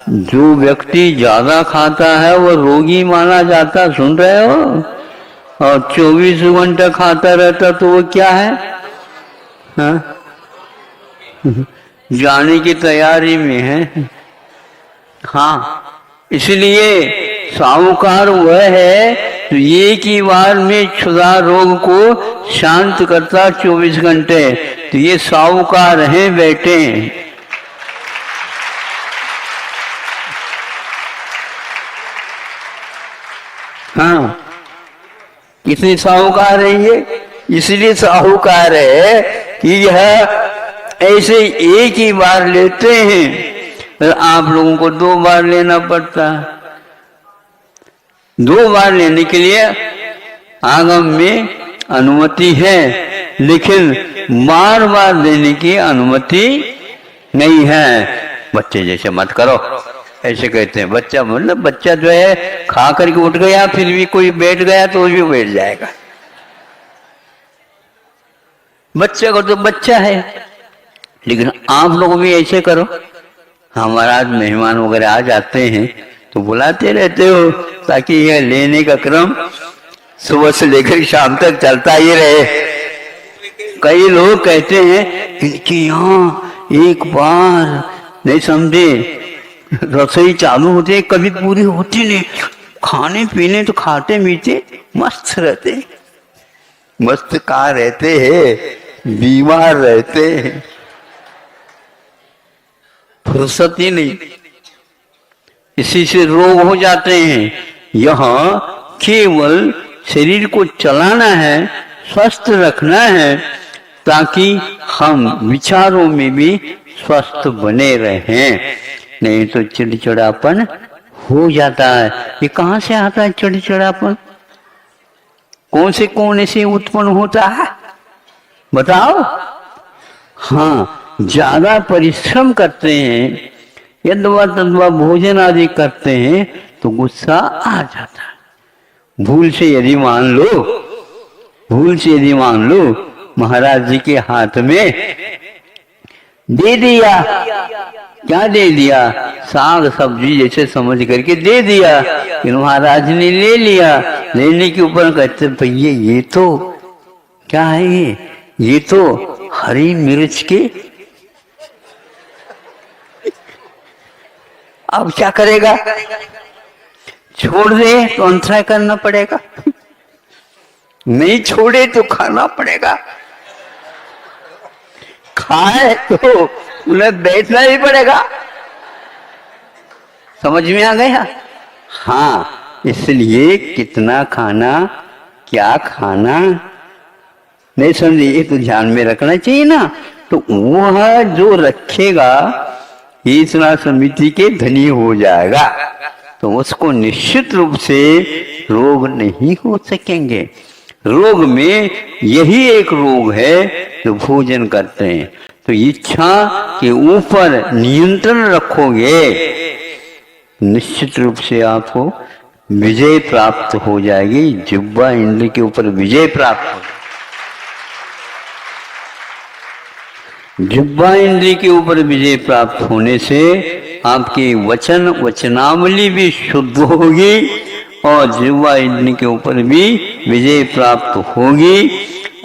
जो व्यक्ति ज्यादा खाता है वो रोगी माना जाता, सुन रहे हो? और 24 घंटा खाता रहता तो वो क्या है? हाँ? जाने की तैयारी में है। हाँ, इसलिए साहूकार वह है तो एक ही बार में क्षुधा रोग को शांत करता 24 घंटे। तो ये साहूकार हैं बेटे। हाँ, कितने साहूकार है ये? इसलिए साहूकार है कि यह ऐसे एक ही बार लेते हैं, तो आप लोगों को 2 बार लेना पड़ता है। 2 बार लेने के लिए आगम में अनुमति है, लेकिन बार बार देने की अनुमति नहीं है। बच्चे जैसे मत करो, ऐसे कहते हैं। बच्चा मतलब बच्चा जो है खा करके उठ गया, फिर भी कोई बैठ गया तो भी बैठ जाएगा। बच्चे को तो बच्चा है, लेकिन आप लोग भी ऐसे करो। हमारा मेहमान वगैरह आ जाते हैं तो बुलाते रहते हो, ताकि यह लेने का क्रम सुबह से लेकर शाम तक चलता ही रहे। कई लोग कहते हैं इनके यहाँ एक बार नहीं समझे रसोई चालू होती है, कभी पूरी होती नहीं। खाने पीने तो खाते मीठे मस्त रहते, मस्त कहाँ रहते हैं, बीमार रहते हैं, फुर्सत ही नहीं। इसी से रोग हो जाते हैं। यहाँ केवल शरीर को चलाना है, स्वस्थ रखना है, ताकि हम विचारों में भी स्वस्थ बने रहें। नहीं तो चिड़चिड़ापन हो जाता है। ये कहाँ से आता है चिड़चिड़ापन? कौन से कोने से उत्पन्न होता है बताओ? हाँ, ज्यादा परिश्रम करते हैं, यद्वा तद्वा भोजन आदि करते हैं तो गुस्सा आ जाता है। भूल से यदि मान लो महाराज जी के हाथ में दे दिया, क्या दे दिया? साग सब्जी जैसे समझ करके दे दिया, कि महाराज ने ले लिया। लेने के ऊपर कहते भैया ये तो क्या है, ये तो हरी मिर्च के। अब क्या करेगा? छोड़ दे तो अंतराय करना पड़ेगा, नहीं छोड़े तो खाना पड़ेगा, खाए तो उन्हें बैठना ही पड़ेगा। समझ में आ गया? हाँ, इसलिए कितना खाना, क्या खाना, नहीं समझे, ये तो ध्यान में रखना चाहिए ना। तो वह जो रखेगा इतना समिति के धनी हो जाएगा, तो उसको निश्चित रूप से रोग नहीं हो सकेंगे। रोग में यही एक रोग है जो भोजन करते हैं। तो इच्छा के ऊपर नियंत्रण रखोगे, निश्चित रूप से आपको विजय प्राप्त हो जाएगी। जिह्वा इंद्र के ऊपर विजय प्राप्त हो, जिह्वा इंद्रिय के ऊपर विजय प्राप्त होने से आपकी वचनावली भी शुद्ध होगी और जिह्वा इंद्रिय के ऊपर भी विजय प्राप्त होगी।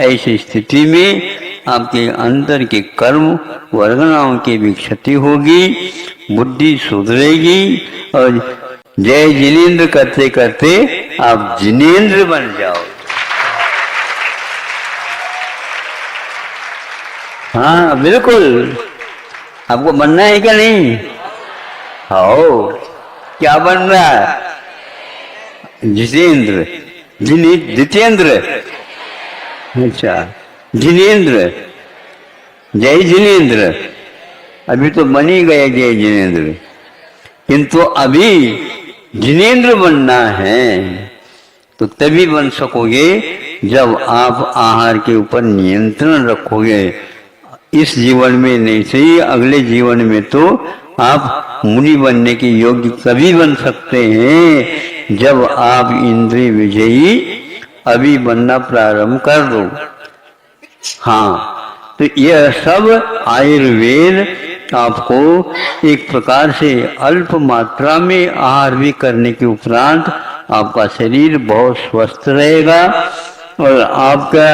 ऐसी स्थिति में आपके अंदर के कर्म वर्गनाओं की भी क्षति होगी, बुद्धि सुधरेगी और जय जिनेन्द्र करते करते आप जिनेन्द्र बन जाओ। हाँ बिल्कुल, आपको बनना है क्या नहीं? आओ, क्या बन रहा है? जितेंद्र, जितेंद्र, अच्छा जिनेन्द्र, जय जिनेन्द्र। अभी तो बन ही गया जय जिनेन्द्र, किंतु अभी जिनेन्द्र बनना है। तो तभी बन सकोगे जब आप आहार के ऊपर नियंत्रण रखोगे। इस जीवन में नहीं सही, अगले जीवन में तो आप मुनि बनने के योग्य तभी बन सकते हैं जब आप इंद्रिय विजयी अभी बनना प्रारंभ कर दो। हाँ, तो यह सब आयुर्वेद आपको एक प्रकार से अल्प मात्रा में आहार भी करने के उपरांत आपका शरीर बहुत स्वस्थ रहेगा और आपका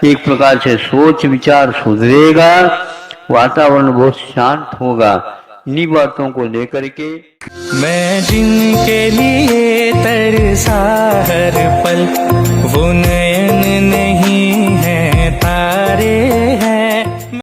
एक प्रकार से सोच विचार सुधरेगा, वातावरण बहुत शांत होगा। इन्हीं बातों को लेकर के मैं जिनके लिए तरसा हर पल वो